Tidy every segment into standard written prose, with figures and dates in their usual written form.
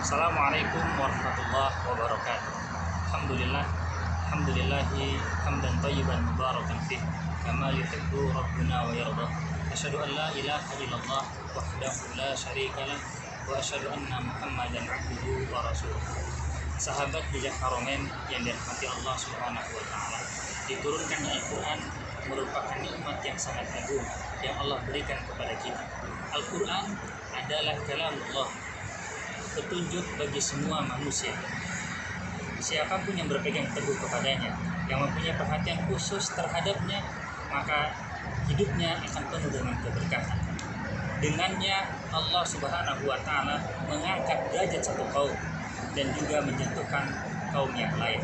Assalamualaikum warahmatullahi wabarakatuh. Alhamdulillah, alhamdulillahi hamdan thayyiban mubarakan fih kama yuhibbu rabbuna wa yarda. Asyhadu an la ilaha illallah wahdahu la syarika lah wa asyhadu anna Muhammadan abduhu wa rasuluh. Sahabat bijak Haromen yang dirahmati Allah Subhanahu wa taala, diturunkannya Al-Qur'an merupakan nikmat yang sangat agung yang Allah berikan kepada kita. Al-Qur'an adalah kalamullah, petunjuk bagi semua manusia. Siapapun yang berpegang teguh kepadanya, yang mempunyai perhatian khusus terhadapnya, maka hidupnya akan penuh dengan keberkahan. Dengannya Allah Subhanahu wa taala mengangkat derajat satu kaum dan juga menjatuhkan kaum yang lain.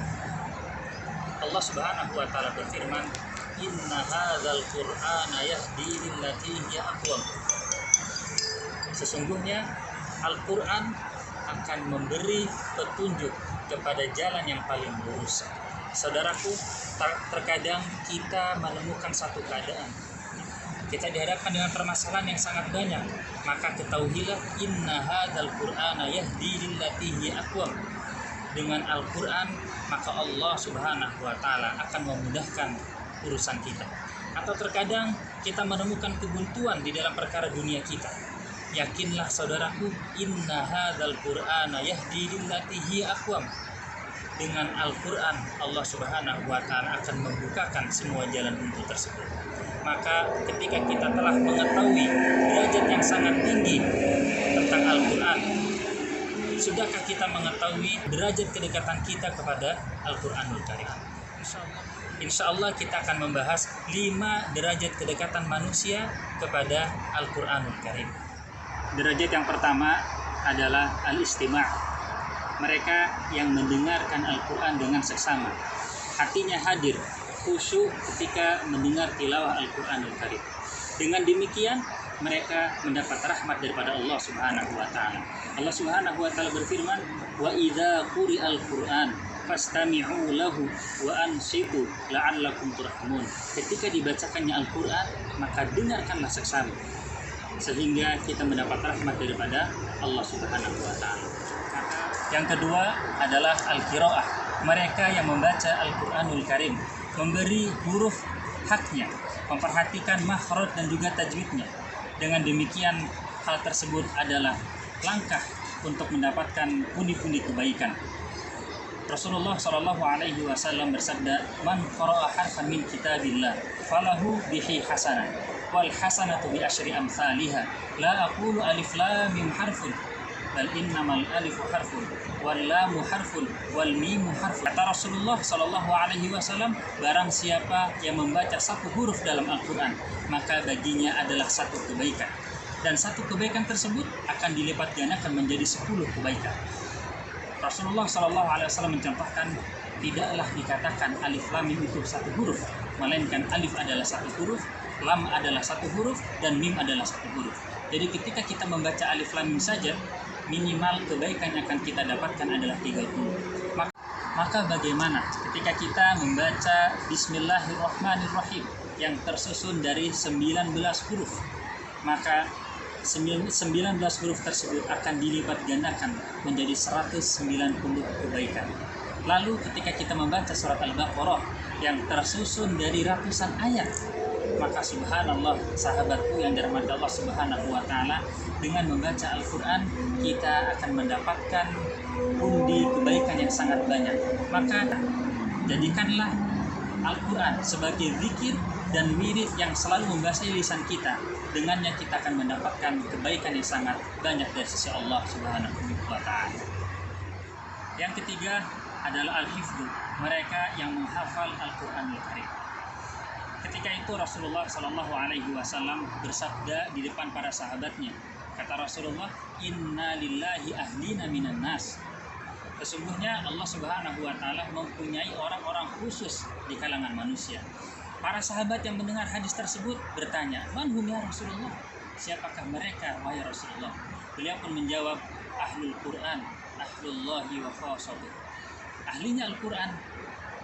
Allah Subhanahu wa taala berfirman, "Inna hadzal Qur'ana yahdi lillati hiya aqwam." Sesungguhnya Al-Qur'an akan memberi petunjuk kepada jalan yang paling lurus. Saudaraku, terkadang kita menemukan satu keadaan, kita dihadapkan dengan permasalahan yang sangat banyak, maka ketahuilah inna hadzal Qur'ana yahdi lillati hiya aqwam. Dengan Al-Qur'an maka Allah Subhanahu wa taala akan memudahkan urusan kita. Atau terkadang kita menemukan kebuntuan di dalam perkara dunia kita. Yakinlah saudaraku, inna hadzal Qur'ana yahdi lillati hiya aqwam. Dengan Al-Qur'an Allah Subhanahu wa taala akan membukakan semua jalan buntu tersebut. Maka ketika kita telah mengetahui derajat yang sangat tinggi tentang Al-Qur'an, sudahkah kita mengetahui derajat kedekatan kita kepada Al-Qur'anul Karim? Insyaallah kita akan membahas 5 derajat kedekatan manusia kepada Al-Qur'anul Karim. Derajat yang pertama adalah al-istima'. Mereka yang mendengarkan Al-Quran dengan seksama, hatinya hadir, khusyuk ketika mendengar tilawah Al-Quranul Karim. Dengan demikian mereka mendapat rahmat daripada Allah Subhanahu wa taala. Allah Subhanahu wa taala berfirman, "Wa idza quri'al Qur'an fastami'u lahu wa ansitu la'allakum turhamun." Ketika dibacakannya Al-Quran, maka dengarkanlah seksama, sehingga kita mendapat rahmat daripada Allah Subhanahu wa taala. Yang kedua adalah al-qiraah. Mereka yang membaca Al-Qur'anul Karim, memberi huruf haknya, memperhatikan makhraj dan juga tajwidnya. Dengan demikian hal tersebut adalah langkah untuk mendapatkan pundi-pundi kebaikan. Rasulullah Shallallahu alaihi wasallam bersabda, "Man qara'a harfan min kitabillah falahu bihi hasanah wal hasanatu bi asyri amsalihha la aqulu alif lam mim harfun bal innamal alifu harfun wal lamu harfun wal mimu harfun." Kata Rasulullah Shallallahu alaihi wasallam, barang siapa yang membaca satu huruf dalam Al-Qur'an, maka baginya adalah satu kebaikan, dan satu kebaikan tersebut akan dilipat gandakan menjadi 10 kebaikan. Rasulullah Shallallahu alaihi wasallam mencontohkan, tidaklah dikatakan alif lam mim itu satu huruf, melainkan alif adalah satu huruf, lam adalah satu huruf, dan mim adalah satu huruf. Jadi ketika kita membaca alif lam mim saja, minimal kebaikan yang akan kita dapatkan adalah 30. Maka bagaimana ketika kita membaca Bismillahirrahmanirrahim yang tersusun dari 19 huruf, maka 19 huruf tersebut akan dilipat gandakan menjadi 190 kebaikan. Lalu ketika kita membaca surat Al-Baqarah yang tersusun dari ratusan ayat, maka subhanallah sahabatku yang dirahmati Allah Subhanahu wa taala, dengan membaca Al-Qur'an kita akan mendapatkan pundi kebaikan yang sangat banyak. Maka jadikanlah Al-Qur'an sebagai zikir dan wirid yang selalu membasahi lisan kita. Dengannya kita akan mendapatkan kebaikan yang sangat banyak dari sisi Allah Subhanahu wa taala. Yang ketiga adalah al-hifdzu, mereka yang menghafal Al-Qur'anul Karim. Ketika itu Rasulullah Shallallahu alaihi wasallam bersabda di depan para sahabatnya. Kata Rasulullah, "Inna lillahi ahlina minan nas." Sesungguhnya Allah Subhanahu wa taala mempunyai orang-orang khusus di kalangan manusia. Para sahabat yang mendengar hadis tersebut bertanya, "Man hum ya Rasulullah?" Siapakah mereka wahai Rasulullah? Beliau pun menjawab, "Ahlul Qur'an, ahlullahi wa khassatuh." Ahlinya Al-Qur'an,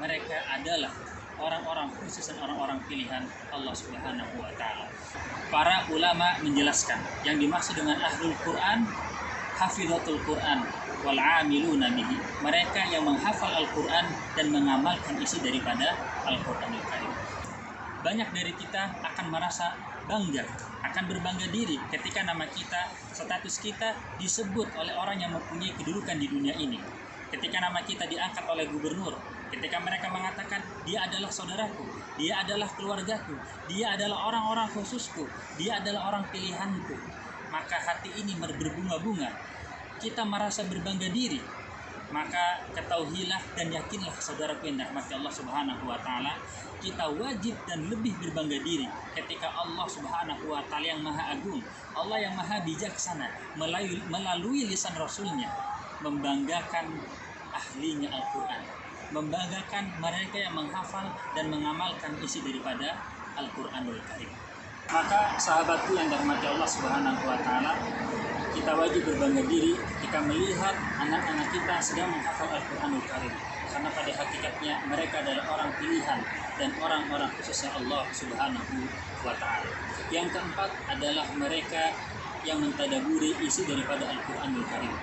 mereka adalah orang-orang khusus dan orang-orang pilihan Allah Subhanahu wa taala. Para ulama menjelaskan yang dimaksud dengan ahlul Quran hafizatul Quran wal 'amiluna bihi. Mereka yang menghafal Al-Quran dan mengamalkan isi daripada Al-Quranul Karim. Banyak dari kita akan merasa bangga, akan berbangga diri ketika nama kita, status kita disebut oleh orang yang mempunyai kedudukan di dunia ini. Ketika nama kita diangkat oleh gubernur, ketika mereka mengatakan dia adalah saudaraku, dia adalah keluargaku, dia adalah orang-orang khususku, dia adalah orang pilihanku, maka hati ini berbunga-bunga. Kita merasa berbangga diri. Maka ketahuilah dan yakinlah saudaraku yang dirahmati Allah Subhanahu wa taala, kita wajib dan lebih berbangga diri ketika Allah Subhanahu wa taala yang Maha Agung, Allah yang Maha Bijaksana melalui lisan Rasulnya membanggakan ahlinya Al-Quran, membanggakan mereka yang menghafal dan mengamalkan isi daripada Al-Quranul Karim. Maka sahabatku yang dirahmati Allah Subhanahu wa taala, kita wajib berbangga diri ketika melihat anak-anak kita sedang menghafal Al-Quranul Karim, karena pada hakikatnya mereka adalah orang pilihan dan orang-orang khususnya Allah Subhanahu wa taala. Yang keempat adalah mereka yang mentadaburi isi daripada Al-Quranul Karim.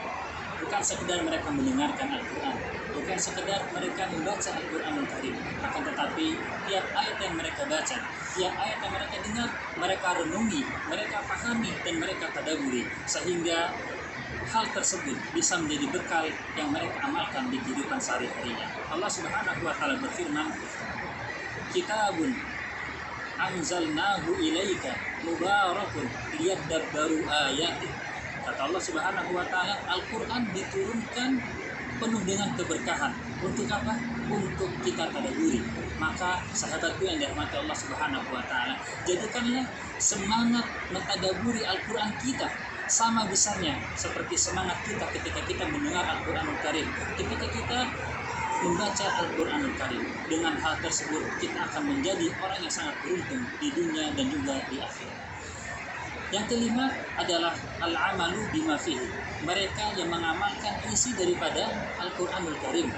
Bukan sekedar mereka mendengarkan Al-Quran, bukan sekedar mereka membaca Al-Quranul Karim, akan tetapi tiap ayat yang mereka baca, tiap ayat yang mereka dengar, mereka renungi, mereka pahami, dan mereka tadaburi, sehingga hal tersebut bisa menjadi bekal yang mereka amalkan di kehidupan sehari-harinya. Allah Subhanahu wa taala berfirman, "Kitabun anzalnahu ilaika mubarakun liyadabbaru ayatih." Kata Allah Subhanahu wa taala, Al-Quran diturunkan penuh dengan keberkahan. Untuk apa? Untuk kita tadaburi. Maka sahabatku yang dirahmati Allah Subhanahu wa taala, jadikanlah semangat mentadaburi Al-Quran kita sama besarnya seperti semangat kita ketika kita mendengar Al-Quranul Karim. Ketika kita membaca Al-Quranul Karim, dengan hal tersebut kita akan menjadi orang yang sangat beruntung di dunia dan juga di akhirat. Yang kelima adalah al-amalu bima fihi. Mereka yang mengamalkan isi daripada Al-Quranul Karim.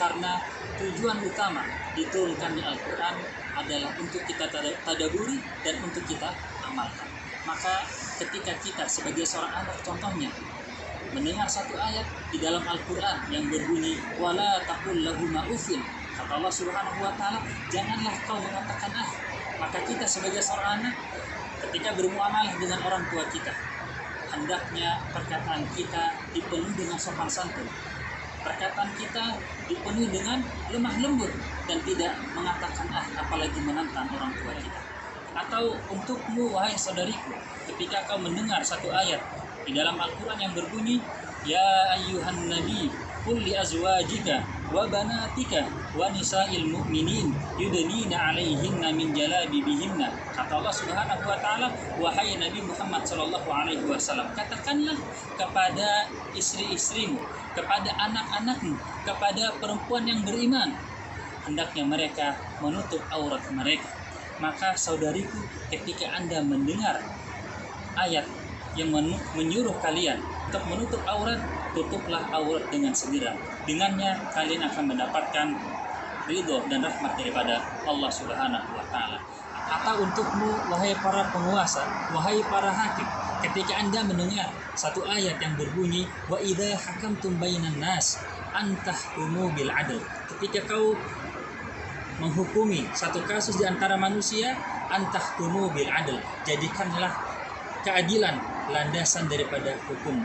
Karena tujuan utama diturunkannya Al-Quran adalah untuk kita tadaburi dan untuk kita amalkan. Maka ketika kita sebagai seorang anak, contohnya mendengar satu ayat di dalam Al-Quran yang berbunyi wala taqul lahuma uffin, kata Allah Subhanahu wa taala, janganlah kau mengatakan Maka kita sebagai seorang anak ketika bermuamalah dengan orang tua kita, hendaknya perkataan kita dipenuhi dengan sopan santun, perkataan kita dipenuhi dengan lemah lembut dan tidak mengatakan apalagi menantang orang tua kita. Atau untukmu wahai saudariku, ketika kau mendengar satu ayat di dalam Al-Quran yang berbunyi ya ayyuhan nabi qul li azwajika wa banatika wa nisa'il mu'minin yudnina 'alaihinna min jalabibihinna. Kata Allah Subhanahu wa taala, wahai Nabi Muhammad sallallahu alaihi wasallam, katakanlah kepada istri-istrimu, kepada anak-anakmu, kepada perempuan yang beriman, hendaknya mereka menutup aurat mereka. Maka saudariku, ketika Anda mendengar ayat yang menyuruh kalian untuk menutup aurat, tutuplah aurat dengan segera. Dengannya kalian akan mendapatkan ridho dan rahmat daripada Allah Subhanahu wa taala. Atau untukmu wahai para penguasa, wahai para hakim, ketika Anda mendengar satu ayat yang berbunyi wa idza hakamtum bainan nas antahkumu bil adl, ketika kau menghukumi satu kasus di antara manusia, antahkumu bil adl, jadikanlah keadilan landasan daripada hukum.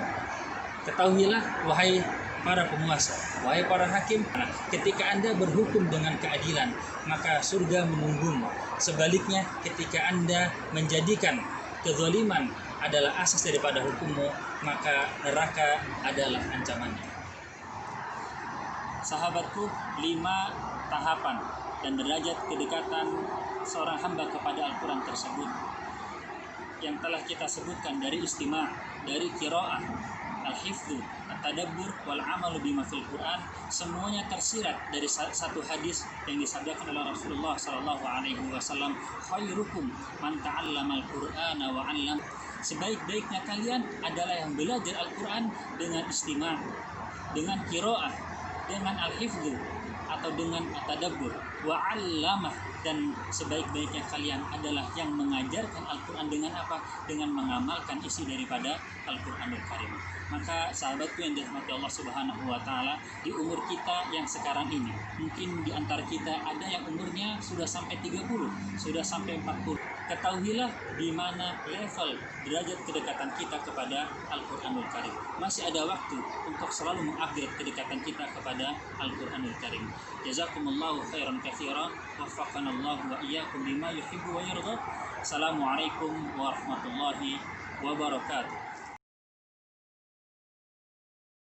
Ketahuilah wahai para penguasa, wahai para hakim, ketika Anda berhukum dengan keadilan, maka surga menunggumu. Sebaliknya, ketika Anda menjadikan kezaliman adalah asas daripada hukummu, maka neraka adalah ancamannya. Sahabatku, 5 tahapan dan derajat kedekatan seorang hamba kepada Al-Quran tersebut yang telah kita sebutkan, dari istima', dari qiraah, al-hifdzu, at-tadabbur, wal amalu bima fil Quran, semuanya tersirat dari satu hadis yang disabdakan oleh Rasulullah sallallahu alaihi wasallam, khairukum man ta'allama al-Qur'ana wa 'allam. Sebaik-baiknya kalian adalah yang belajar Al-Quran dengan istima', dengan qiraah, dengan al-hifdzu atau dengan at-tadabbur. wa 'allamah, dan sebaik-baiknya kalian adalah yang mengajarkan Al-Quran dengan apa? Dengan mengamalkan isi daripada Al-Quranul Karim. Maka sahabatku yang dirahmati Allah Subhanahu wa taala, di umur kita yang sekarang ini, mungkin di antara kita ada yang umurnya sudah sampai 30, sudah sampai 40. Ketahuilah di mana level derajat kedekatan kita kepada Al-Quranul Karim. Masih ada waktu untuk selalu mengupgrade kedekatan kita kepada Al-Quranul Karim. Jazakumullahu khairan katsira, waffaqanallahu wa iyyakum lima yuhibbu wa yarda. Assalamualaikum warahmatullahi wabarakatuh.